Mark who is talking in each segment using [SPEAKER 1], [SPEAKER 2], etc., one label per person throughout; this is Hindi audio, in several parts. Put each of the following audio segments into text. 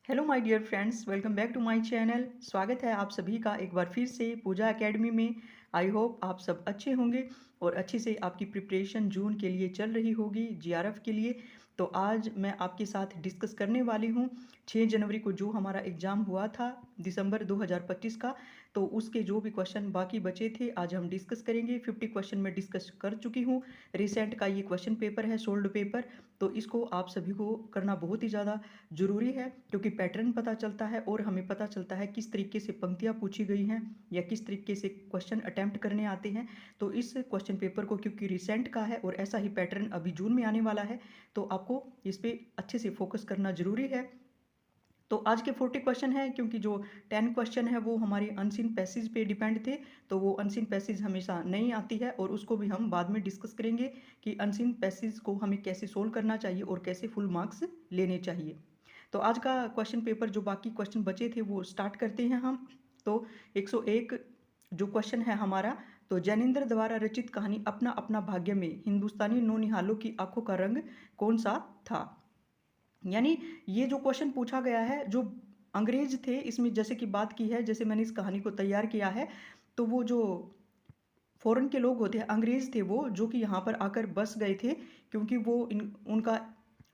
[SPEAKER 1] Hello my dear friends, welcome back to my channel. स्वागत है आप सभी का एक बार फिर से पूजा एकेडमी में। आई होप आप सब अच्छे होंगे और अच्छे से आपकी प्रिपरेशन जून के लिए चल रही होगी, जीआरएफ के लिए। तो आज मैं आपके साथ डिस्कस करने वाली हूँ 6 जनवरी को जो हमारा एग्ज़ाम हुआ था दिसंबर 2025 का। तो उसके जो भी क्वेश्चन बाकी बचे थे आज हम डिस्कस करेंगे। 50 क्वेश्चन मैं डिस्कस कर चुकी हूँ। रिसेंट का ये क्वेश्चन पेपर है, सोल्ड पेपर। तो इसको आप सभी को करना बहुत ही ज़्यादा ज़रूरी है, क्योंकि पैटर्न पता चलता है और हमें पता चलता है किस तरीके से पंक्तियाँ पूछी गई हैं या किस तरीके से क्वेश्चन अटैम्प्ट करने आते हैं। तो इस क्वेश्चन पेपर को, क्योंकि रिसेंट का है और ऐसा ही पैटर्न अभी जून में आने वाला है, तो आपको इस पर अच्छे से फोकस करना ज़रूरी है। तो आज के 40 क्वेश्चन है, क्योंकि जो 10 क्वेश्चन है वो हमारी अनसीन पैसेज पे डिपेंड थे। तो वो अनसीन पैसेज हमेशा नहीं आती है और उसको भी हम बाद में डिस्कस करेंगे कि अनसीन पैसेज को हमें कैसे सोल्व करना चाहिए और कैसे फुल मार्क्स लेने चाहिए। तो आज का क्वेश्चन पेपर जो बाकी क्वेश्चन बचे थे वो स्टार्ट करते हैं हम। तो 101 जो क्वेश्चन है हमारा, तो जैनेन्द्र द्वारा रचित कहानी अपना अपना भाग्य में हिंदुस्तानी नौनिहालों की आंखों का रंग कौन सा था। यानी ये जो क्वेश्चन पूछा गया है, जो अंग्रेज थे इसमें जैसे कि बात की है, जैसे मैंने इस कहानी को तैयार किया है, तो वो जो फॉरेन के लोग होते हैं, अंग्रेज थे वो, जो कि यहाँ पर आकर बस गए थे, क्योंकि वो उनका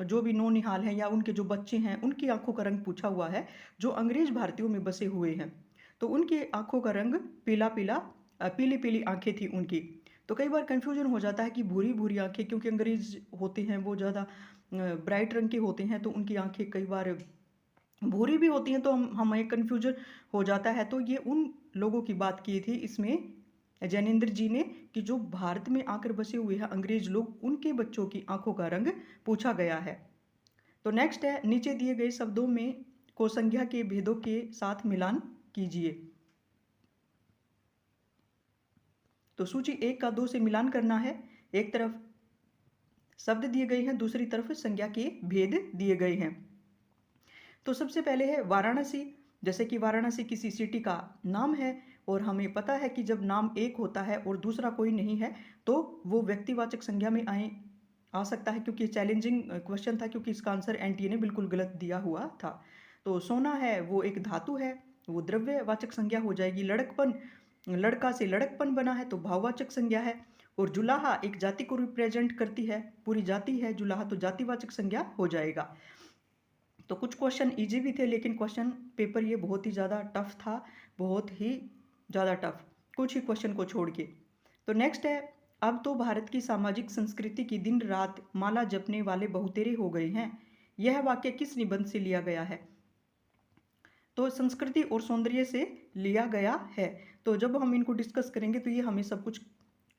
[SPEAKER 1] जो भी नौनिहाल है या उनके जो बच्चे हैं उनकी आंखों का रंग पूछा हुआ है, जो अंग्रेज भारतीयों में बसे हुए हैं। तो उनकी आंखों का रंग पीला पीला, पीली पीली आंखें थी उनकी। तो कई बार कंफ्यूजन हो जाता है कि भूरी भूरी आंखें, क्योंकि अंग्रेज होते हैं वो ज़्यादा ब्राइट रंग के होते हैं, तो उनकी आंखें कई बार भूरी भी होती हैं, तो हमें कन्फ्यूजन हो जाता है। तो ये उन लोगों की बात की थी इसमें जैनेन्द्र जी ने, कि जो भारत में आकर बसे हुए हैं अंग्रेज लोग, उनके बच्चों की आंखों का रंग पूछा गया है। तो नेक्स्ट है, नीचे दिए गए शब्दों में को संज्ञा के भेदों के साथ मिलान कीजिए। तो सूची 1 का 2 से मिलान करना है। एक तरफ शब्द दिए गए हैं, दूसरी तरफ संज्ञा के भेद दिए गए हैं। तो सबसे पहले है वाराणसी। जैसे कि वाराणसी किसी सिटी का नाम है और हमें पता है कि जब नाम एक होता है और दूसरा कोई नहीं है तो वो व्यक्तिवाचक संज्ञा में आ सकता है, क्योंकि चैलेंजिंग क्वेश्चन था, क्योंकि इसका आंसर एनटीए ने बिल्कुल गलत दिया हुआ था। तो सोना है वो एक धातु है, वो द्रव्यवाचक संज्ञा हो जाएगी। लड़कपन, लड़का से लड़कपन बना है तो भाववाचक संज्ञा है। और जुलाहा एक जाति को रिप्रेजेंट करती है, पूरी जाति है जुलाहा, तो जातिवाचक संज्ञा हो जाएगा। तो कुछ क्वेश्चन इजी भी थे, लेकिन क्वेश्चन पेपर ये बहुत ही ज़्यादा टफ था, बहुत ही ज़्यादा टफ, कुछ ही क्वेश्चन को छोड़ के। तो नेक्स्ट है, अब तो भारत की सामाजिक संस्कृति की दिन रात माला जपने वाले बहुतेरे हो गए हैं। यह वाक्य किस निबंध से लिया गया है। तो संस्कृति और सौंदर्य से लिया गया है। तो जब हम इनको डिस्कस करेंगे तो ये हमें सब कुछ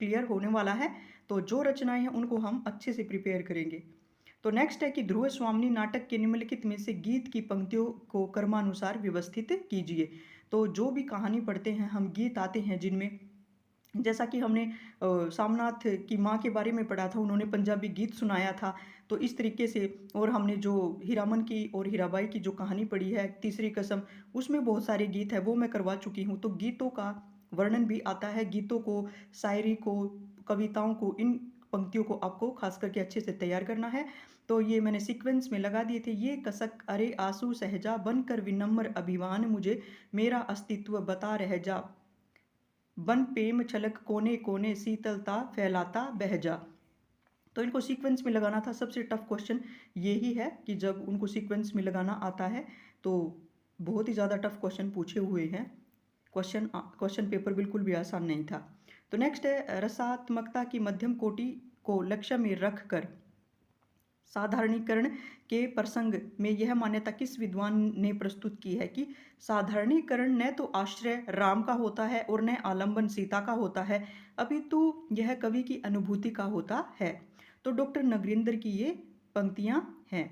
[SPEAKER 1] क्लियर होने वाला है। तो जो रचनाएं हैं उनको हम अच्छे से प्रिपेयर करेंगे। तो नेक्स्ट है कि ध्रुव स्वामिनी नाटक के निम्नलिखित में से गीत की पंक्तियों को क्रमानुसार व्यवस्थित कीजिए। तो जो भी कहानी पढ़ते हैं हम, गीत आते हैं जिनमें, जैसा कि हमने सामनाथ की माँ के बारे में पढ़ा था, उन्होंने पंजाबी गीत सुनाया था। तो इस तरीके से, और हमने जो हीरामन की और हीराबाई की जो कहानी पढ़ी है, तीसरी कसम, उसमें बहुत सारे गीत है, वो मैं करवा चुकी हूँ। तो गीतों का वर्णन भी आता है, गीतों को, शायरी को, कविताओं को, इन पंक्तियों को आपको खास करके अच्छे से तैयार करना है। तो ये मैंने सीक्वेंस में लगा दिए थे। ये कसक अरे आंसू सहजा बनकर विनम्र अभिमान, मुझे मेरा अस्तित्व बता रह जा, बन प्रेम छलक कोने कोने शीतलता फैलाता बह जा। तो इनको सीक्वेंस में लगाना था। सबसे टफ क्वेश्चन यही है कि जब उनको सीक्वेंस में लगाना आता है तो बहुत ही ज़्यादा टफ क्वेश्चन पूछे हुए हैं। क्वेश्चन पेपर बिल्कुल भी आसान नहीं था। तो नेक्स्ट है, रसात्मकता की मध्यम कोटि को लक्ष्य में रख कर साधारणीकरण के प्रसंग में यह मान्यता किस विद्वान ने प्रस्तुत की है कि साधारणीकरण न तो आश्रय राम का होता है और न आलंबन सीता का होता है, अपितु यह कवि की अनुभूति का होता है। तो डॉक्टर नगेंद्र की ये पंक्तियां हैं।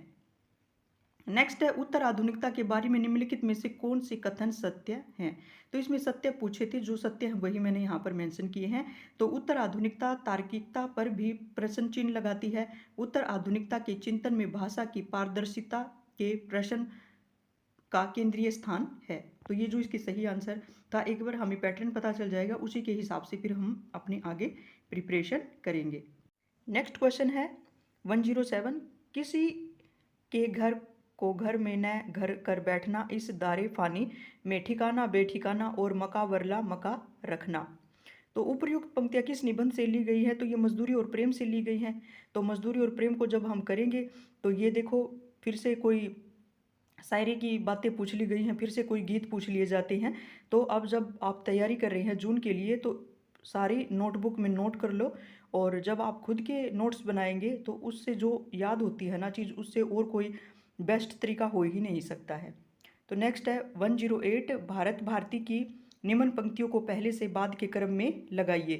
[SPEAKER 1] नेक्स्ट है, उत्तर आधुनिकता के बारे में निम्नलिखित में से कौन से कथन सत्य हैं। तो इसमें सत्य पूछे थे, जो सत्य हैं वही मैंने यहाँ पर मेंशन किए हैं। तो उत्तर आधुनिकता तार्किकता पर भी प्रश्न चिन्ह लगाती है। उत्तर आधुनिकता के चिंतन में भाषा की पारदर्शिता के प्रश्न का केंद्रीय स्थान है। तो ये जो इसके सही आंसर था, एक बार हमें पैटर्न पता चल जाएगा, उसी के हिसाब से फिर हम अपने आगे प्रिपरेशन करेंगे। नेक्स्ट क्वेश्चन है 107, किसी के घर को घर में न घर कर बैठना, इस दारे फानी में ठिकाना बेठिकाना और मका वरला मका रखना। तो उपर्युक्त पंक्तियाँ किस निबंध से ली गई है? तो ये मजदूरी और प्रेम से ली गई हैं। तो मजदूरी और प्रेम को जब हम करेंगे तो ये देखो फिर से कोई शायरी की बातें पूछ ली गई हैं, फिर से कोई गीत पूछ लिए जाते हैं। तो अब जब आप तैयारी कर रहे हैं जून के लिए तो सारी नोटबुक में नोट कर लो, और जब आप खुद के नोट्स बनाएंगे तो उससे जो याद होती है ना चीज़, उससे और कोई बेस्ट तरीका हो ही नहीं सकता है। तो नेक्स्ट है 108, भारत भारती की निम्न पंक्तियों को पहले से बाद के क्रम में लगाइए।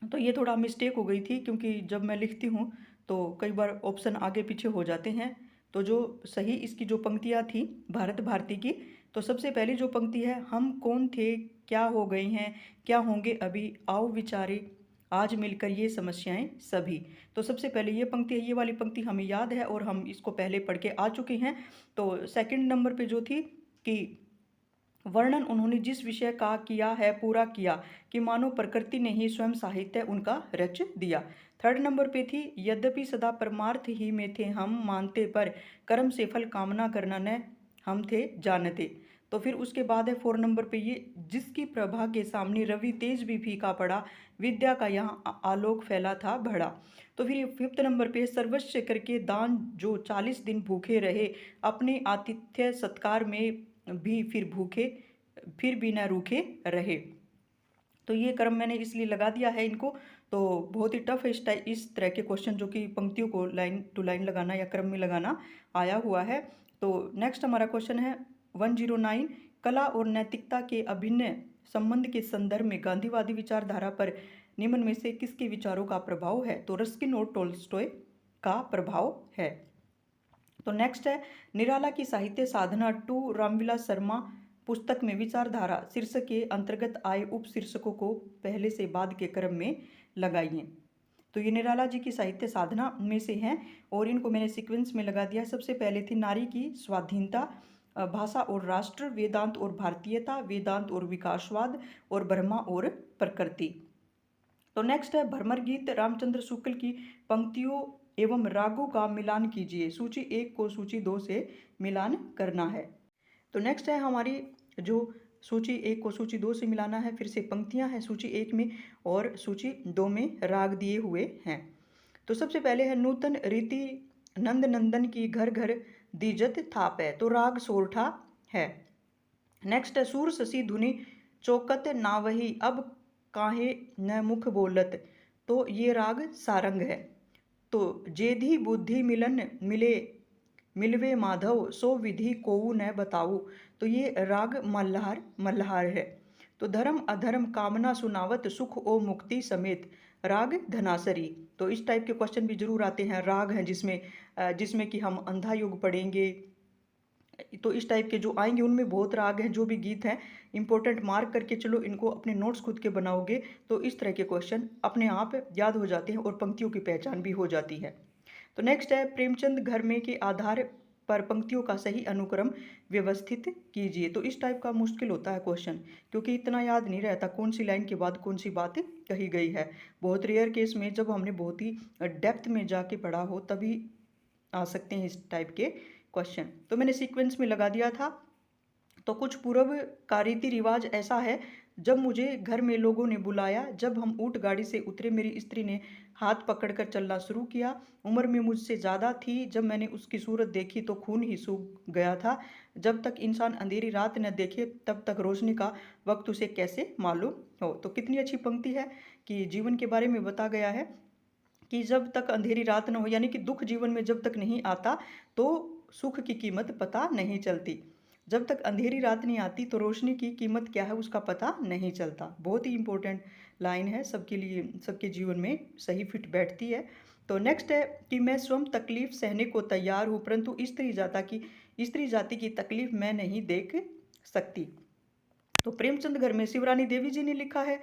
[SPEAKER 1] तो ये थोड़ा मिस्टेक हो गई थी, क्योंकि जब मैं लिखती हूँ तो कई बार ऑप्शन आगे पीछे हो जाते हैं। तो जो सही इसकी जो पंक्तियाँ थी भारत भारती की, तो सबसे पहले जो पंक्ति है, हम कौन थे क्या हो गए हैं क्या होंगे अभी, आओ विचारे आज मिलकर ये समस्याएं सभी। तो सबसे पहले ये पंक्ति है, ये वाली पंक्ति हमें याद है और हम इसको पहले पढ़ के आ चुके हैं। तो सेकंड नंबर पे जो थी कि वर्णन उन्होंने जिस विषय का किया है पूरा किया, कि मानो प्रकृति ने ही स्वयं साहित्य उनका रच दिया। थर्ड नंबर पे थी, यद्यपि सदा परमार्थ ही में थे हम मानते, पर कर्म से फल कामना करना न हम थे जानते। तो फिर उसके बाद है 4 नंबर पे ये, जिसकी प्रभा के सामने रवि तेज भी फीका पड़ा, विद्या का यहाँ आलोक फैला था बड़ा। तो फिर ये 5th नंबर पे, सर्वस्व करके दान जो 40 दिन भूखे रहे, अपने आतिथ्य सत्कार में भी फिर भी न रूखे रहे। तो ये क्रम मैंने इसलिए लगा दिया है इनको। तो बहुत ही टफ है इस तरह के क्वेश्चन जो कि पंक्तियों को लाइन टू लाइन लगाना या क्रम में लगाना आया हुआ है। तो नेक्स्ट हमारा क्वेश्चन है 109, कला और नैतिकता के अभिन्न संबंध के संदर्भ में गांधीवादी विचारधारा पर निम्न में से किसके विचारों का प्रभाव है? तो रस्किन और टोल्स्टॉय का प्रभाव है। तो नेक्स्ट है, निराला की साहित्य साधना 2 रामविलास शर्मा पुस्तक में विचारधारा शीर्षक के अंतर्गत आए उप शीर्षकों को पहले से बाद के क्रम में लगाइए। तो ये निराला जी की साहित्य साधना में से हैं और इनको मैंने सीक्वेंस में लगा दिया है। सबसे पहले थी नारी की स्वाधीनता, भाषा और राष्ट्र, वेदांत और भारतीयता, वेदांत और विकासवाद, और ब्रह्मा और प्रकृति। तो नेक्स्ट है भ्रमर गीत, रामचंद्र शुक्ल की पंक्तियों एवं रागों का मिलान कीजिए। सूची 1 को सूची 2 से मिलान करना है। तो नेक्स्ट है हमारी जो सूची 1 को सूची 2 से मिलाना है, फिर से पंक्तियां हैं सूची 1 में और सूची 2 में राग दिए हुए हैं। तो सबसे पहले है, नूतन रीति नंद नंदन की घर घर दीजत थाप है, तो राग सोरठा है। नेक्स्ट है, सूर शशि धुनि चौकत ना वही, अब काहे न मुख बोलत, तो ये राग सारंग है। तो जेधी बुद्धि मिलन मिले मिलवे माधव, सो विधि कोऊ न बताऊ, तो ये राग मल्हार है। तो धर्म अधर्म कामना सुनावत, सुख ओ मुक्ति समेत, राग धनासरी। तो इस टाइप के क्वेश्चन भी जरूर आते हैं, राग हैं जिसमें कि हम अंधा योग पढ़ेंगे। तो इस टाइप के जो आएंगे उनमें बहुत राग हैं, जो भी गीत हैं इंपॉर्टेंट मार्क करके चलो, इनको अपने नोट्स खुद के बनाओगे तो इस तरह के क्वेश्चन अपने आप याद हो जाते हैं और पंक्तियों की पहचान भी हो जाती है। तो नेक्स्ट है, प्रेमचंद घर में के आधार पर पंक्तियों का सही अनुक्रम व्यवस्थित कीजिए। तो इस टाइप का मुश्किल होता है क्वेश्चन, क्योंकि इतना याद नहीं रहता कौन सी लाइन के बाद कौन सी बात कही गई है। बहुत रेयर केस में जब हमने बहुत ही डेप्थ में जाके पढ़ा हो तभी आ सकते हैं इस टाइप के क्वेश्चन। तो मैंने सीक्वेंस में लगा दिया था। तो कुछ पूर्व का रीति रिवाज ऐसा है, जब मुझे घर में लोगों ने बुलाया, जब हम ऊँट गाड़ी से उतरे, मेरी स्त्री ने हाथ पकड़कर चलना शुरू किया, उम्र में मुझसे ज़्यादा थी, जब मैंने उसकी सूरत देखी तो खून ही सूख गया था, जब तक इंसान अंधेरी रात न देखे तब तक रोशनी का वक्त उसे कैसे मालूम हो। तो कितनी अच्छी पंक्ति है कि जीवन के बारे में बता गया है कि जब तक अंधेरी रात न हो, यानी कि दुख जीवन में जब तक नहीं आता तो सुख की कीमत पता नहीं चलती। जब तक अंधेरी रात नहीं आती तो रोशनी की कीमत क्या है उसका पता नहीं चलता। बहुत ही इंपॉर्टेंट लाइन है, सबके लिए, सबके जीवन में सही फिट बैठती है। तो नेक्स्ट है कि मैं स्वयं तकलीफ सहने को तैयार हूँ, परंतु स्त्री जाति की तकलीफ मैं नहीं देख सकती। तो प्रेमचंद घर में शिवरानी देवी जी ने लिखा है,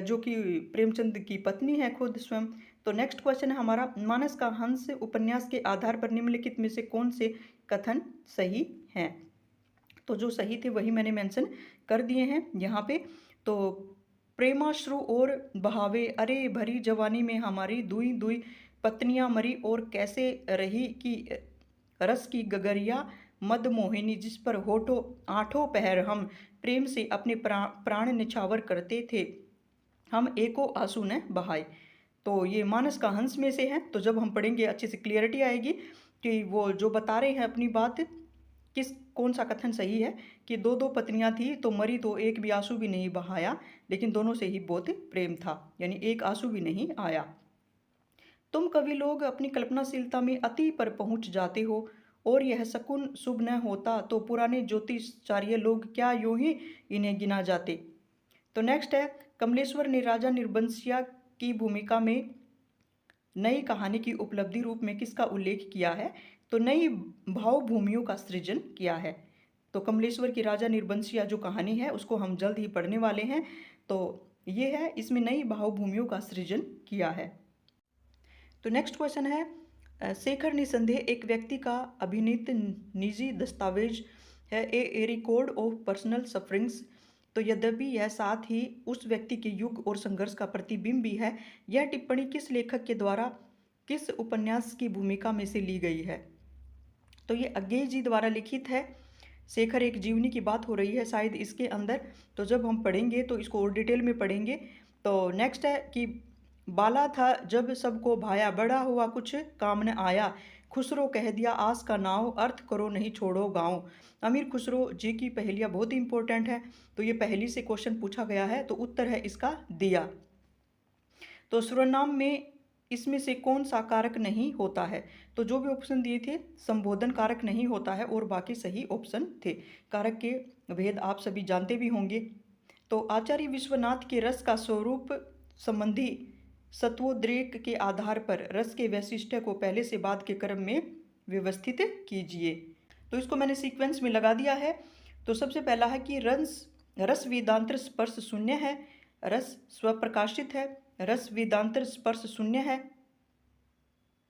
[SPEAKER 1] जो कि प्रेमचंद की पत्नी है खुद स्वयं। तो नेक्स्ट क्वेश्चन है हमारा, मानस का हंस उपन्यास के आधार पर निम्नलिखित में से कौन से कथन सही हैं? तो जो सही थे वही मैंने मेंशन कर दिए हैं यहाँ पे। तो प्रेमाश्रु और बहावे, अरे भरी जवानी में हमारी दुई दुई पत्नियां मरी, और कैसे रही कि रस की गगरिया मद मोहिनी, जिस पर होठों आठों पहर हम प्रेम से अपने प्राण निछावर करते थे, हम एको आंसू न बहाए। तो ये मानस का हंस में से है। तो जब हम पढ़ेंगे अच्छे से क्लियरिटी आएगी कि वो जो बता रहे हैं अपनी बात, किस कौन सा कथन सही है कि दो दो पत्नियां थी तो मरी तो एक भी आंसू भी नहीं बहाया, लेकिन दोनों से ही बहुत प्रेम था, यानी एक आंसू भी नहीं आया। तुम कवि लोग अपनी कल्पनाशीलता में अति पर पहुंच जाते हो, और यह शकुन शुभ न होता तो पुराने ज्योतिषाचार्य लोग क्या यूं ही इन्हें गिना जाते। तो नेक्स्ट है, कमलेश्वर ने राजा निर्बंसिया की भूमिका में नई कहानी की उपलब्धि रूप में किसका उल्लेख किया है? तो नई भावभूमियों का सृजन किया है। तो कमलेश्वर की राजा निर्बंसिया जो कहानी है उसको हम जल्द ही पढ़ने वाले हैं। तो ये है, इसमें नई भावभूमियों का सृजन किया है। तो नेक्स्ट क्वेश्चन है, शेखर निसंदेह एक व्यक्ति का अभिनीत निजी दस्तावेज है, ए रिकॉर्ड ऑफ पर्सनल सफरिंग्स। तो यद्यपि यह साथ ही उस व्यक्ति के युग और संघर्ष का प्रतिबिंब भी है। यह टिप्पणी किस लेखक के द्वारा किस उपन्यास की भूमिका में से ली गई है? तो ये अज्ञेय जी द्वारा लिखित है। शेखर एक जीवनी की बात हो रही है शायद इसके अंदर। तो जब हम पढ़ेंगे तो इसको और डिटेल में पढ़ेंगे। तो नेक्स्ट है कि बाला था जब सबको भाया, बड़ा हुआ कुछ काम न आया, खुसरो कह दिया आस का नाव, अर्थ करो नहीं छोड़ो गाँव। अमीर खुसरो जी की पहेलियाँ बहुत ही इंपॉर्टेंट है। तो ये पहेली से क्वेश्चन पूछा गया है, तो उत्तर है इसका दिया। तो सर्वनाम में इसमें से कौन सा कारक नहीं होता है? तो जो भी ऑप्शन दिए थे संबोधन कारक नहीं होता है और बाकी सही ऑप्शन थे। कारक के भेद आप सभी जानते भी होंगे। तो आचार्य विश्वनाथ के रस का स्वरूप संबंधी सत्वोद्रेक के आधार पर रस के वैशिष्ट्य को पहले से बाद के क्रम में व्यवस्थित कीजिए। तो इसको मैंने सीक्वेंस में लगा दिया है। तो सबसे पहला है कि रस वेदांतर स्पर्श शून्य है, रस स्वप्रकाशित है, रस वेदांतर स्पर्श शून्य है,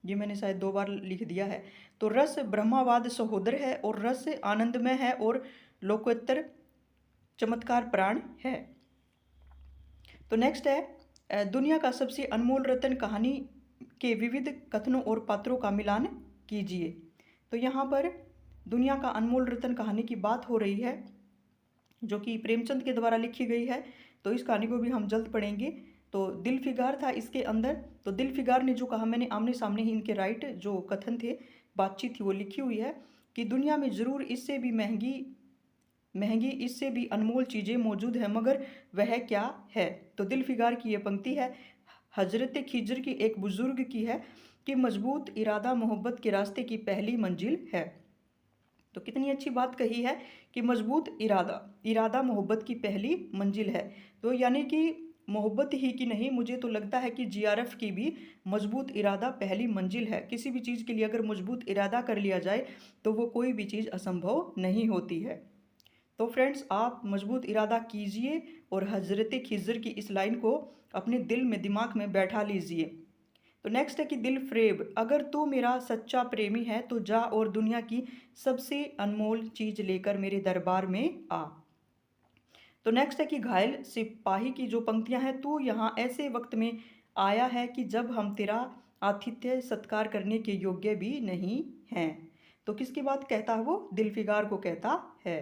[SPEAKER 1] ये मैंने शायद 2 बार लिख दिया है। तो रस ब्रह्मावाद सहोदर है, और रस आनंदमय है, और लोकोत्तर चमत्कार प्राण है। तो नेक्स्ट है, दुनिया का सबसे अनमोल रत्न कहानी के विविध कथनों और पात्रों का मिलान कीजिए। तो यहाँ पर दुनिया का अनमोल रत्न कहानी की बात हो रही है, जो कि प्रेमचंद के द्वारा लिखी गई है। तो इस कहानी को भी हम जल्द पढ़ेंगे। तो दिल फिगार था इसके अंदर। तो दिल फिगार ने जो कहा, मैंने आमने सामने ही इनके राइट जो कथन थे, बातचीत थी, वो लिखी हुई है कि दुनिया में ज़रूर इससे भी महंगी इससे भी अनमोल चीज़ें मौजूद हैं, मगर वह क्या है? तो दिल फिगार की ये पंक्ति है, हजरत खिजर की एक बुजुर्ग की है कि मजबूत इरादा मोहब्बत के रास्ते की पहली मंजिल है। तो कितनी अच्छी बात कही है कि मजबूत इरादा मोहब्बत की पहली मंजिल है। तो यानी कि मोहब्बत ही की नहीं, मुझे तो लगता है कि जीआरएफ की भी मजबूत इरादा पहली मंजिल है। किसी भी चीज़ के लिए अगर मजबूत इरादा कर लिया जाए तो वो कोई भी चीज़ असंभव नहीं होती है। तो फ्रेंड्स, आप मजबूत इरादा कीजिए और हजरत खिज़र की इस लाइन को अपने दिल में, दिमाग में बैठा लीजिए। तो नेक्स्ट है कि दिल फ्रेब, अगर तू मेरा सच्चा प्रेमी है तो जा और दुनिया की सबसे अनमोल चीज़ लेकर मेरे दरबार में आ। तो नेक्स्ट है कि घायल सिपाही की जो पंक्तियां हैं, तू यहाँ ऐसे वक्त में आया है कि जब हम तेरा आतिथ्य सत्कार करने के योग्य भी नहीं हैं। तो किसकी बात कहता है वो? दिलफिगार को कहता है।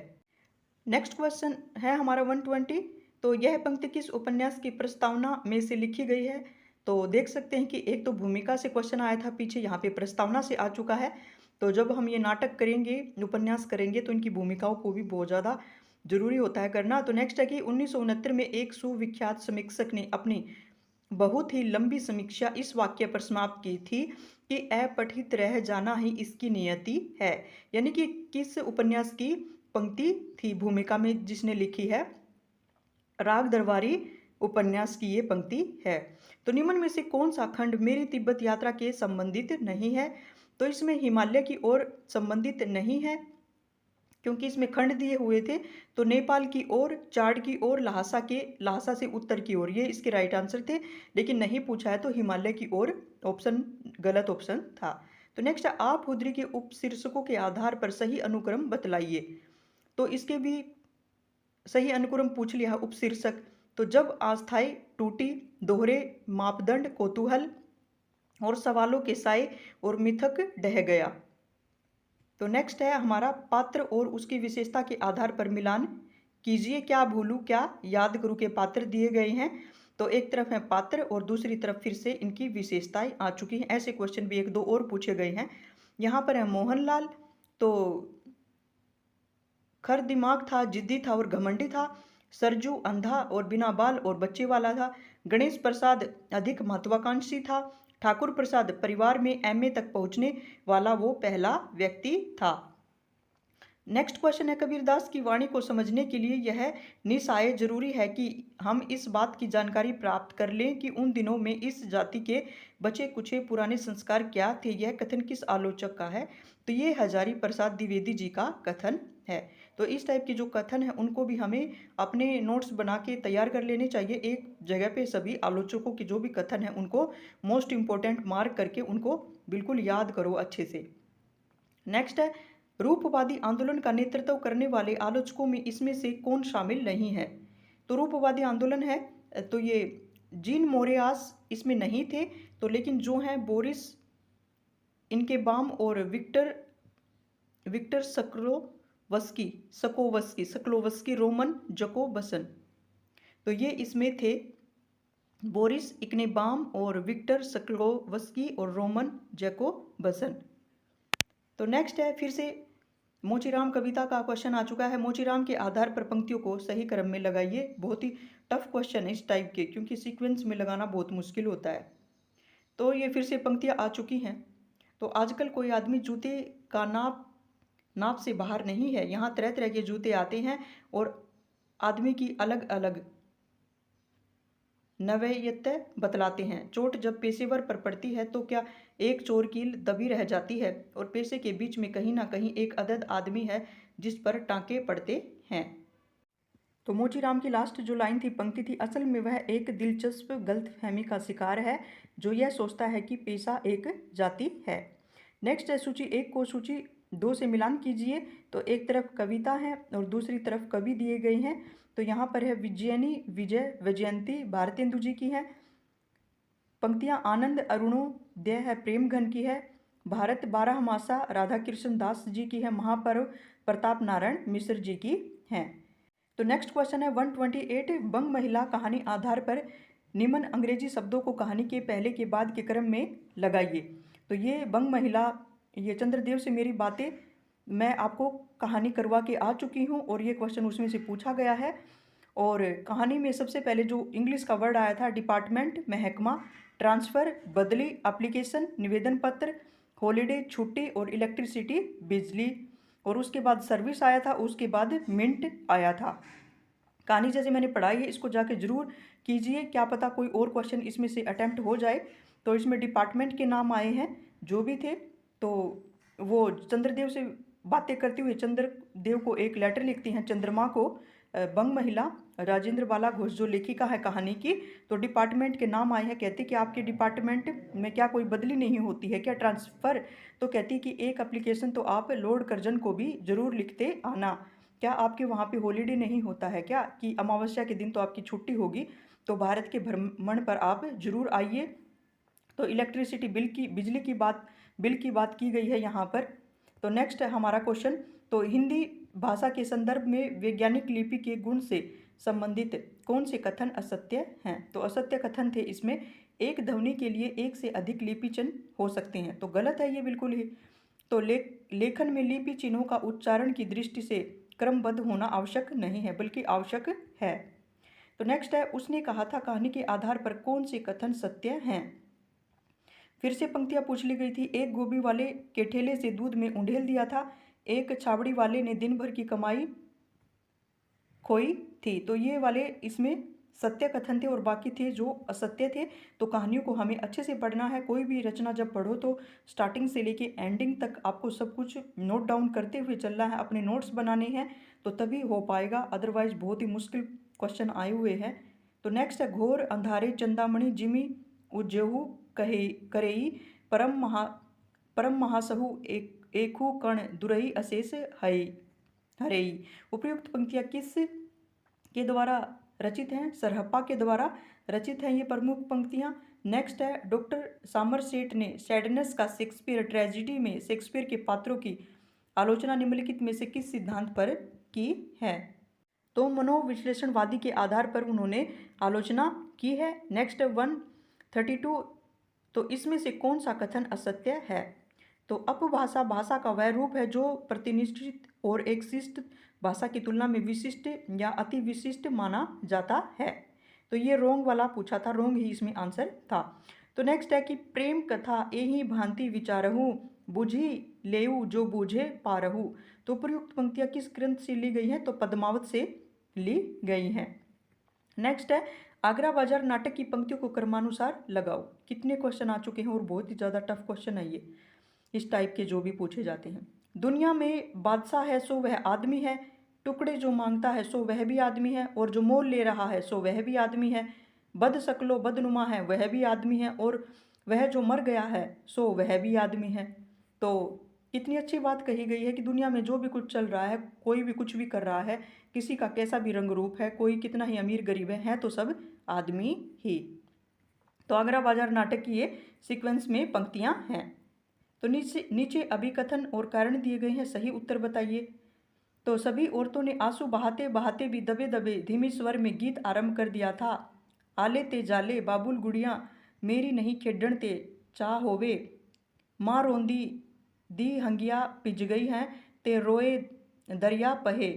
[SPEAKER 1] नेक्स्ट क्वेश्चन है हमारा 120। तो यह पंक्ति किस उपन्यास की प्रस्तावना में से लिखी गई है? तो देख सकते हैं कि एक तो भूमिका से क्वेश्चन आया था पीछे, यहाँ पे प्रस्तावना से आ चुका है। तो जब हम ये नाटक करेंगे, उपन्यास करेंगे, तो इनकी भूमिकाओं को भी बहुत ज़्यादा जरूरी होता है करना। तो नेक्स्ट है कि 1969 में एक सुविख्यात समीक्षक ने अपनी बहुत ही लंबी समीक्षा इस वाक्य पर समाप्त की थी कि अपठित रह जाना ही इसकी नियति है। यानी कि किस उपन्यास की पंक्ति थी भूमिका में जिसने लिखी है? राग दरबारी उपन्यास की ये पंक्ति है। तो निम्न में से कौन सा खंड मेरी तिब्बत यात्रा के संबंधित नहीं है? तो इसमें हिमालय की ओर संबंधित नहीं है, क्योंकि इसमें खंड दिए हुए थे। तो नेपाल की ओर, चाड की ओर, लहासा से उत्तर की ओर, ये इसके राइट आंसर थे। लेकिन नहीं पूछा है तो हिमालय की ओर ऑप्शन गलत ऑप्शन था। तो नेक्स्ट है, आप हुद्री के उपशीर्षकों के आधार पर सही अनुक्रम बतलाइए। तो इसके भी सही अनुक्रम पूछ लिया है उपशीर्षक। तो जब आस्थाएं टूटी, दोहरे मापदंड, कौतूहल और सवालों के साए, और मिथक ढह गया। तो नेक्स्ट है हमारा पात्र और उसकी विशेषता के आधार पर मिलान कीजिए। क्या भूलूं क्या याद करूं के पात्र दिए गए हैं। तो एक तरफ है पात्र और दूसरी तरफ फिर से इनकी विशेषताएं आ चुकी हैं। ऐसे क्वेश्चन भी एक दो और पूछे गए हैं। यहाँ पर है मोहनलाल, तो खर दिमाग था, जिद्दी था और घमंडी था। सरजू अंधा और बिना बाल और बच्चे वाला था। गणेश प्रसाद अधिक महत्वाकांक्षी था। ठाकुर प्रसाद परिवार में एमए तक पहुंचने वाला वो पहला व्यक्ति था। नेक्स्ट क्वेश्चन है कबीरदास की वाणी को समझने के लिए यह निसंशय जरूरी है कि हम इस बात की जानकारी प्राप्त कर लें कि उन दिनों में इस जाति के बचे कुचे पुराने संस्कार क्या थे। यह कथन किस आलोचक का है। तो ये हजारी प्रसाद द्विवेदी जी का कथन है। तो इस टाइप के जो कथन है उनको भी हमें अपने नोट्स बना के तैयार कर लेने चाहिए। एक जगह पे सभी आलोचकों के जो भी कथन है उनको मोस्ट इंपॉर्टेंट मार्क करके उनको बिल्कुल याद करो अच्छे से। नेक्स्ट है रूपवादी आंदोलन का नेतृत्व करने वाले आलोचकों में इसमें से कौन शामिल नहीं है। तो रूपवादी आंदोलन है तो ये जीन मोरियास इसमें नहीं थे। तो लेकिन जो हैं बोरिस इनके बाम और विक्टर सक्लोवस्की रोमन जकोबसन, तो ये इसमें थे बोरिस इकनेबाम और विक्टर सक्लोवस्की और रोमन जैकोबसन। तो नेक्स्ट है फिर से मोचीराम कविता का क्वेश्चन आ चुका है। मोचीराम के आधार पर पंक्तियों को सही क्रम में लगाइए। बहुत ही टफ क्वेश्चन है इस टाइप के, क्योंकि सीक्वेंस में लगाना बहुत मुश्किल होता है। तो ये फिर से पंक्तियां आ चुकी हैं। तो आजकल कोई आदमी जूते का नाप से बाहर नहीं है। यहाँ तरह तरह के जूते आते हैं और आदमी की अलग अलग नवैयत बतलाते हैं। चोट जब पेशेवर पर पड़ती है तो क्या एक चोर कील दबी रह जाती है और पेशे के बीच में कहीं ना कहीं एक अदद आदमी है जिस पर टांके पड़ते हैं। तो मोचीराम की लास्ट जो लाइन थी, पंक्ति थी, असल में वह एक दिलचस्प गलतफहमी का शिकार है जो यह सोचता है कि पेशा एक जाति है। नेक्स्ट है सूची 1 को सूची 2 से मिलान कीजिए। तो एक तरफ कविता है और दूसरी तरफ कवि दिए गए हैं। तो यहाँ पर है विजयनी विजय वैजयंती भारतेंदु जी की है। पंक्तियाँ आनंद अरुणोदय है प्रेमघन की है। भारत बारहमासा राधा कृष्ण दास जी की है। महापर्व प्रताप नारायण मिश्र जी की हैं। तो नेक्स्ट क्वेश्चन है 128 बंग महिला कहानी आधार पर निम्न अंग्रेजी शब्दों को कहानी के पहले के बाद के क्रम में लगाइए। तो ये बंग महिला, ये चंद्रदेव से मेरी बातें मैं आपको कहानी करवा के आ चुकी हूँ और ये क्वेश्चन उसमें से पूछा गया है। और कहानी में सबसे पहले जो इंग्लिश का वर्ड आया था डिपार्टमेंट, महकमा, ट्रांसफ़र, बदली, एप्लीकेशन, निवेदन पत्र, हॉलीडे छुट्टी और इलेक्ट्रिसिटी बिजली, और उसके बाद सर्विस आया था, उसके बाद मिंट आया था। कहानी जैसे मैंने पढ़ाई है इसको जाके ज़रूर कीजिए, क्या पता कोई और क्वेश्चन इसमें से अटैम्प्ट हो जाए। तो इसमें डिपार्टमेंट के नाम आए हैं जो भी थे। तो वो चंद्रदेव से बातें करते हुए चंद्रदेव को एक लेटर लिखती हैं चंद्रमा को बंग महिला राजेंद्र बाला घोष जो लेखिका है कहानी की। तो डिपार्टमेंट के नाम आए हैं। कहती कि आपके डिपार्टमेंट में क्या कोई बदली नहीं होती है क्या, ट्रांसफ़र। तो कहती कि एक एप्लीकेशन तो आप लॉर्ड कर्जन को भी ज़रूर लिखते आना। क्या आपके वहाँ पे हॉलीडे नहीं होता है क्या, कि अमावस्या के दिन तो आपकी छुट्टी होगी, तो भारत के भ्रमण पर आप जरूर आइए। तो इलेक्ट्रिसिटी बिजली की बात की गई है यहाँ पर। तो नेक्स्ट है हमारा क्वेश्चन, तो हिंदी भाषा के संदर्भ में वैज्ञानिक लिपि के गुण से संबंधित कौन से कथन असत्य हैं। तो असत्य कथन थे इसमें, एक ध्वनि के लिए एक से अधिक लिपि चिन्ह हो सकते हैं। तो गलत है ये बिल्कुल ही। तो लेखन में लिपि चिन्हों का उच्चारण की दृष्टि से क्रमबद्ध होना आवश्यक नहीं है, बल्कि आवश्यक है। तो नेक्स्ट है उसने कहा था कहानी के आधार पर कौन से कथन सत्य हैं। फिर से पंक्तियाँ पूछ ली गई थी। एक गोभी वाले के ठेले से दूध में उंडेल दिया था, एक छाबड़ी वाले ने दिन भर की कमाई खोई थी। तो ये वाले इसमें सत्य कथन थे और बाकी थे जो असत्य थे। तो कहानियों को हमें अच्छे से पढ़ना है। कोई भी रचना जब पढ़ो तो स्टार्टिंग से लेके एंडिंग तक आपको सब कुछ नोट डाउन करते हुए चलना है, अपने नोट्स बनाने हैं, तो तभी हो पाएगा। अदरवाइज बहुत ही मुश्किल क्वेश्चन आए हुए हैं। तो नेक्स्ट है घोर अंधारे चंदामणि जिमी उज्जहु करेई परम महासहु एकु कण दुरई अशेष हरेई। उपयुक्त पंक्तियाँ किस के द्वारा रचित हैं, सरहप्पा के द्वारा रचित हैं ये प्रमुख पंक्तियाँ। नेक्स्ट है डॉक्टर सामरसेट ने सैडनेस का शेक्सपियर ट्रेजिडी में शेक्सपियर के पात्रों की आलोचना निम्नलिखित में से किस सिद्धांत पर की है? तो मनोविश्लेषणवादी के आधार पर उन्होंने आलोचना की है। नेक्स्ट 132, तो इसमें से कौन सा कथन असत्य है? तो अपभाषा भाषा का वह रूप है जो प्रतिनिष्ठित और एक शिष्ट भाषा की तुलना में विशिष्ट या अति विशिष्ट माना जाता है। तो ये रोंग वाला पूछा था, रोंग ही इसमें आंसर था। तो नेक्स्ट है कि प्रेम कथा एही भांति विचारहूँ, बुझी लेऊ जो बूझे पारहू। तो उपयुक्त पंक्तियां किस ग्रंथ से ली गई हैं? तो पद्मावत से ली गई हैं। नेक्स्ट है आगरा बाजार नाटक की पंक्तियों को क्रमानुसार लगाओ। कितने क्वेश्चन आ चुके हैं और बहुत ही ज़्यादा टफ क्वेश्चन है ये, इस टाइप के जो भी पूछे जाते हैं। दुनिया में बादशाह है सो वह आदमी है, टुकड़े जो मांगता है सो वह भी आदमी है, और जो मोल ले रहा है सो वह भी आदमी है। बद शक्लो बदनुमा है वह भी आदमी है, और वह जो मर गया है सो वह भी आदमी है। तो कितनी अच्छी बात कही गई है कि दुनिया में जो भी कुछ चल रहा है, कोई भी कुछ भी कर रहा है, किसी का कैसा भी रंग रूप है, कोई कितना ही अमीर गरीब है तो सब आदमी ही। तो आगरा बाजार नाटक की ये सीक्वेंस में पंक्तियां हैं। तो नीचे अभिकथन और कारण दिए गए हैं, सही उत्तर बताइए। तो सभी औरतों ने आंसू बहाते बहाते भी दबे दबे धीमी स्वर में गीत आरंभ कर दिया था। आले ते जाले बाबुल गुड़िया मेरी नहीं खेडण ते चाह होवे, माँ रोंदी दी हंगिया पिज गई हैं ते रोए दरिया पहे।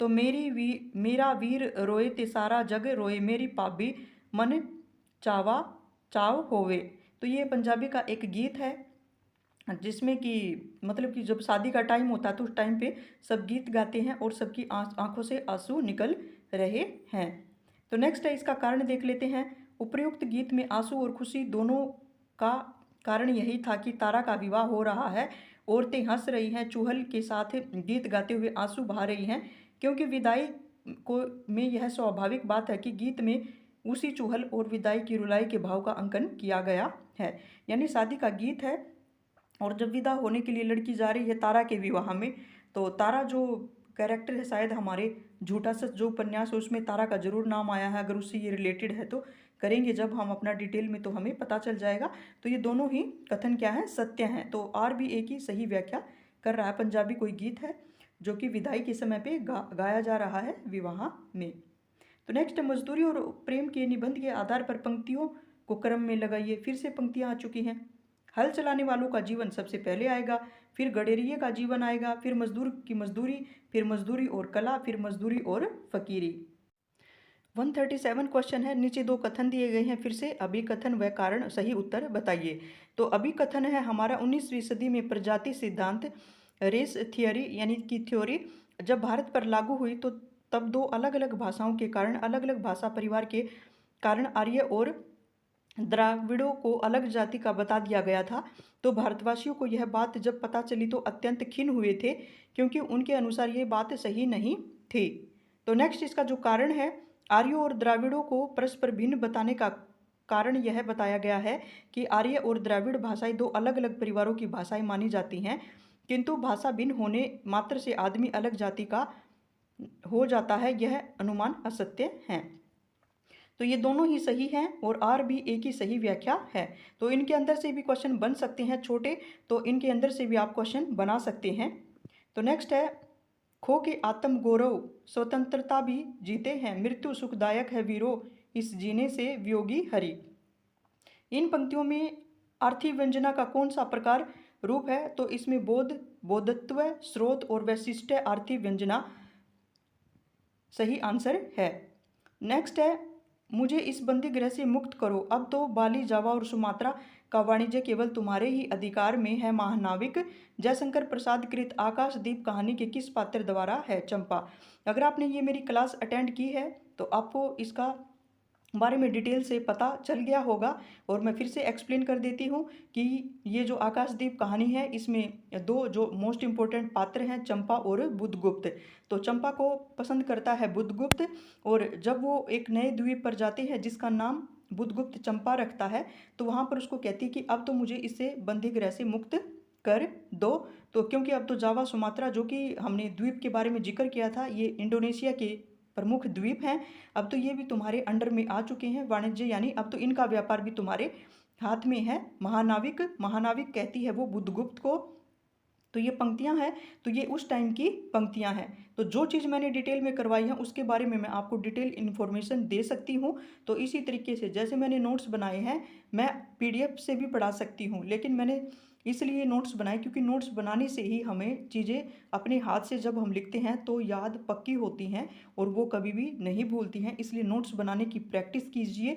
[SPEAKER 1] तो मेरा वीर रोए ते सारा जग रोए, मेरी पाबी मन चावा चाव होवे। तो ये पंजाबी का एक गीत है जिसमें कि मतलब कि जब शादी का टाइम होता है तो उस टाइम पे सब गीत गाते हैं और सबकी आंखों से आंसू निकल रहे हैं। तो नेक्स्ट है इसका कारण देख लेते हैं। उपर्युक्त गीत में आंसू और खुशी दोनों का कारण यही था कि तारा का विवाह हो रहा है। औरतें हंस रही हैं, चूहल के साथ गीत गाते हुए आंसू बहा रही हैं, क्योंकि विदाई को में यह स्वाभाविक बात है कि गीत में उसी चूहल और विदाई की रुलाई के भाव का अंकन किया गया है। यानी शादी का गीत है और जब विदा होने के लिए लड़की जा रही है तारा के विवाह में, तो तारा जो कैरेक्टर है, शायद हमारे झूठा सच जो उपन्यास है उसमें तारा का जरूर नाम आया है। अगर उससे ये रिलेटेड है तो करेंगे जब हम अपना डिटेल में तो हमें पता चल जाएगा। तो ये दोनों ही कथन क्या है? सत्य हैं। तो आर भी एक ही सही व्याख्या कर रहा है। पंजाबी कोई गीत है जो कि विदाई के समय पे गाया जा रहा है विवाह में। तो नेक्स्ट, मजदूरी और प्रेम के निबंध के आधार पर पंक्तियों को क्रम में लगाइए। फिर से पंक्तियां आ चुकी हैं। हल चलाने वालों का जीवन सबसे पहले आएगा, फिर गडेरिये का जीवन आएगा, फिर मजदूर की मजदूरी, फिर मजदूरी और कला, फिर मजदूरी और फकीरी। 137 क्वेश्चन है। नीचे दो कथन दिए गए हैं, फिर से अभिकथन व कारण सही उत्तर बताइए। तो अभिकथन है हमारा 19वीं सदी में प्रजाति सिद्धांत रेस थियोरी यानी कि थ्योरी जब भारत पर लागू हुई तो तब दो अलग अलग भाषाओं के कारण, अलग अलग भाषा परिवार के कारण आर्य और द्राविड़ों को अलग जाति का बता दिया गया था। तो भारतवासियों को यह बात जब पता चली तो अत्यंत खिन्न हुए थे, क्योंकि उनके अनुसार ये बात सही नहीं थी। तो नेक्स्ट इसका जो कारण है, आर्यों और द्राविड़ों को परस्पर भिन्न बताने का कारण यह बताया गया है कि आर्य और द्राविड़ भाषाएं दो अलग अलग परिवारों की भाषाएं मानी जाती हैं, किंतु भाषा भिन्न होने मात्र से आदमी अलग जाति का हो जाता है, यह अनुमान असत्य है। तो ये दोनों ही सही हैं और आर भी एक ही सही व्याख्या है। तो इनके अंदर से भी क्वेश्चन बन सकते हैं छोटे, तो इनके अंदर से भी आप क्वेश्चन बना सकते हैं। तो नेक्स्ट है, खो के आत्म गौरव स्वतंत्रता भी जीते हैं, मृत्यु सुखदायक है वीरो इस जीने से वियोगी हरि। इन पंक्तियों में अर्थी व्यंजना का कौन सा प्रकार रूप है? तो इसमें बोध, बोधत्व, स्रोत और वैशिष्ट अर्थी व्यंजना सही आंसर है। नेक्स्ट है, मुझे इस बंदी गृह से मुक्त करो, अब तो बाली, जावा और सुमात्रा का वाणिज्य केवल तुम्हारे ही अधिकार में है। महानाविक जयशंकर प्रसाद कृत आकाशदीप कहानी के किस पात्र द्वारा है? चंपा। अगर आपने ये मेरी क्लास अटेंड की है तो आपको इसका बारे में डिटेल से पता चल गया होगा, और मैं फिर से एक्सप्लेन कर देती हूँ कि ये जो आकाशदीप कहानी है इसमें दो जो मोस्ट इम्पोर्टेंट पात्र हैं, चंपा और बुद्धगुप्त। तो चंपा को पसंद करता है बुद्धगुप्त, और जब वो एक नए द्वीप पर जाते हैं जिसका नाम बुद्धगुप्त चंपा रखता है, तो वहाँ पर उसको कहती है कि अब तो मुझे इससे बंदी गृह से मुक्त कर दो। तो क्योंकि अब तो जावा, सुमात्रा जो कि हमने द्वीप के बारे में जिक्र किया था, ये इंडोनेशिया के प्रमुख द्वीप हैं, अब तो ये भी तुम्हारे अंडर में आ चुके हैं वाणिज्य, यानी अब तो इनका व्यापार भी तुम्हारे हाथ में है। महानाविक कहती है वो बुद्धगुप्त को तो ये पंक्तियां हैं, तो ये उस टाइम की पंक्तियां हैं। तो जो चीज़ मैंने डिटेल में करवाई है उसके बारे में मैं आपको डिटेल इन्फॉर्मेशन दे सकती हूँ। तो इसी तरीके से जैसे मैंने नोट्स बनाए हैं, मैं पीडीएफ से भी पढ़ा सकती हूँ, लेकिन मैंने इसलिए नोट्स बनाए क्योंकि नोट्स बनाने से ही हमें चीज़ें अपने हाथ से जब हम लिखते हैं तो याद पक्की होती हैं और वो कभी भी नहीं भूलती हैं। इसलिए नोट्स बनाने की प्रैक्टिस कीजिए।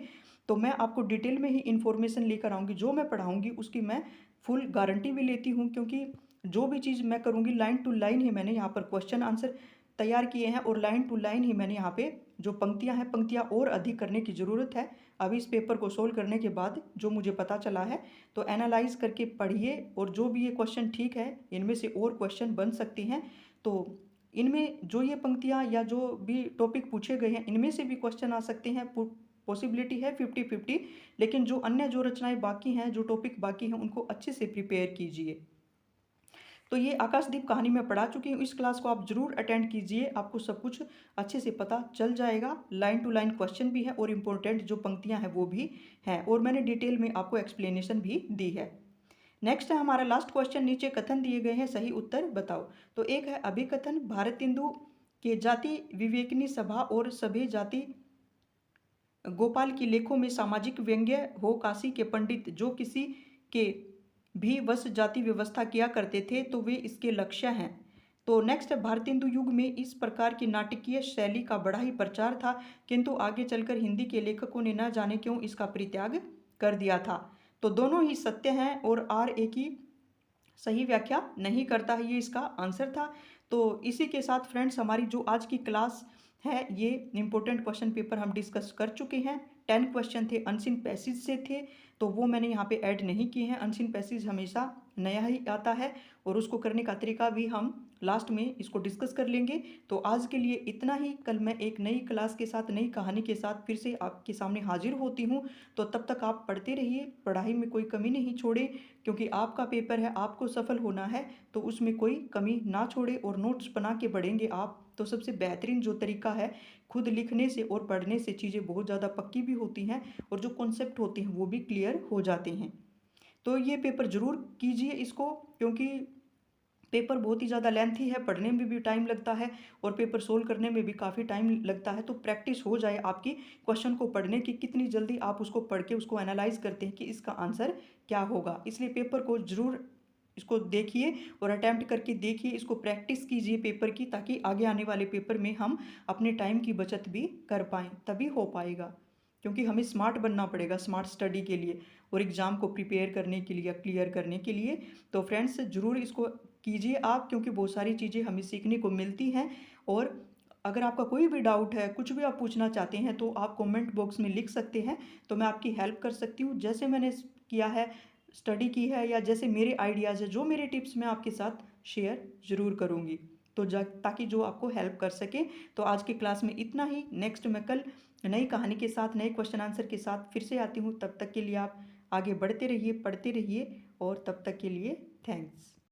[SPEAKER 1] तो मैं आपको डिटेल में ही इन्फॉर्मेशन लेकर आऊँगी, जो मैं पढ़ाऊँगी उसकी मैं फुल गारंटी भी लेती हूँ, क्योंकि जो भी चीज़ मैं करूँगी लाइन टू लाइन ही मैंने यहाँ पर क्वेश्चन आंसर तैयार किए हैं और लाइन टू लाइन ही मैंने यहाँ पे जो पंक्तियाँ हैं, पंक्तियाँ और अधिक करने की ज़रूरत है। अभी इस पेपर को सोल्व करने के बाद जो मुझे पता चला है, तो एनालाइज करके पढ़िए और जो भी ये क्वेश्चन ठीक है, इनमें से और क्वेश्चन बन सकती हैं। तो इनमें जो ये पंक्तियाँ या जो भी टॉपिक पूछे गए हैं, इनमें से भी क्वेश्चन आ सकते हैं। पॉसिबिलिटी है 50-50, लेकिन जो अन्य जो रचनाएं बाकी हैं, जो टॉपिक बाकी हैं, उनको अच्छे से प्रिपेयर कीजिए। तो ये आकाशदीप कहानी मैं पढ़ा चुकी हूँ। इस क्लास को आप ज़रूर अटेंड कीजिए, आपको सब कुछ अच्छे से पता चल जाएगा। लाइन टू लाइन क्वेश्चन भी है और इम्पोर्टेंट जो पंक्तियाँ हैं वो भी हैं, और मैंने डिटेल में आपको एक्सप्लेनेशन भी दी है। नेक्स्ट है हमारा लास्ट क्वेश्चन, नीचे कथन दिए गए हैं, सही उत्तर बताओ। तो एक है अभिकथन, भारतेंदु के जाति विवेकनी सभा और सभे जाति गोपाल की लेखों में सामाजिक व्यंग्य हो, काशी के पंडित जो किसी के भी वश जाति व्यवस्था किया करते थे, तो वे इसके लक्ष्य हैं। तो नेक्स्ट, भारतेंदु युग में इस प्रकार की नाटकीय शैली का बड़ा ही प्रचार था, किंतु आगे चलकर हिंदी के लेखकों ने न जाने क्यों इसका परित्याग कर दिया था। तो दोनों ही सत्य हैं और आर ए की सही व्याख्या नहीं करता है, ये इसका आंसर था। तो इसी के साथ फ्रेंड्स हमारी जो आज की क्लास है, ये इंपॉर्टेंट क्वेश्चन पेपर हम डिस्कस कर चुके हैं। 10 क्वेश्चन थे, अनसीन पैसेज से थे, तो वो मैंने यहाँ पे ऐड नहीं किए हैं। अनसीन पैसेज हमेशा नया ही आता है और उसको करने का तरीका भी हम लास्ट में इसको डिस्कस कर लेंगे। तो आज के लिए इतना ही। कल मैं एक नई क्लास के साथ, नई कहानी के साथ फिर से आपके सामने हाजिर होती हूँ। तो तब तक आप पढ़ते रहिए, पढ़ाई में कोई कमी नहीं छोड़े, क्योंकि आपका पेपर है, आपको सफल होना है, तो उसमें कोई कमी ना छोड़े और नोट्स बना के पढ़ेंगे आप तो सबसे बेहतरीन जो तरीका है, खुद लिखने से और पढ़ने से चीज़ें बहुत ज़्यादा पक्की भी होती हैं और जो कॉन्सेप्ट होते हैं वो भी क्लियर हो जाते हैं। तो ये पेपर ज़रूर कीजिए इसको, क्योंकि पेपर बहुत ही ज़्यादा लेंथी है, पढ़ने में भी टाइम लगता है और पेपर सोल्व करने में भी काफ़ी टाइम लगता है। तो प्रैक्टिस हो जाए आपकी क्वेश्चन को पढ़ने की, कितनी जल्दी आप उसको पढ़ के उसको एनालाइज करते हैं कि इसका आंसर क्या होगा। इसलिए पेपर को ज़रूर इसको देखिए और अटैम्प्ट करके देखिए, इसको प्रैक्टिस कीजिए पेपर की, ताकि आगे आने वाले पेपर में हम अपने टाइम की बचत भी कर पाएँ, तभी हो पाएगा। क्योंकि हमें स्मार्ट बनना पड़ेगा, स्मार्ट स्टडी के लिए और एग्ज़ाम को प्रिपेयर करने के लिए, क्लियर करने के लिए। तो फ्रेंड्स ज़रूर इसको कीजिए आप, क्योंकि बहुत सारी चीज़ें हमें सीखने को मिलती हैं। और अगर आपका कोई भी डाउट है, कुछ भी आप पूछना चाहते हैं, तो आप कमेंट बॉक्स में लिख सकते हैं, तो मैं आपकी हेल्प कर सकती हूँ। जैसे मैंने किया है, स्टडी की है, या जैसे मेरे आइडियाज़ है, जो मेरे टिप्स मैं आपके साथ शेयर ज़रूर करूँगी, तो ताकि जो आपको हेल्प कर सके। तो आज की क्लास में इतना ही। नेक्स्ट मैं कल नई कहानी के साथ, नए क्वेश्चन आंसर के साथ फिर से आती हूँ। तब तक के लिए आप आगे बढ़ते रहिए, पढ़ते रहिए, और तब तक के लिए थैंक्स।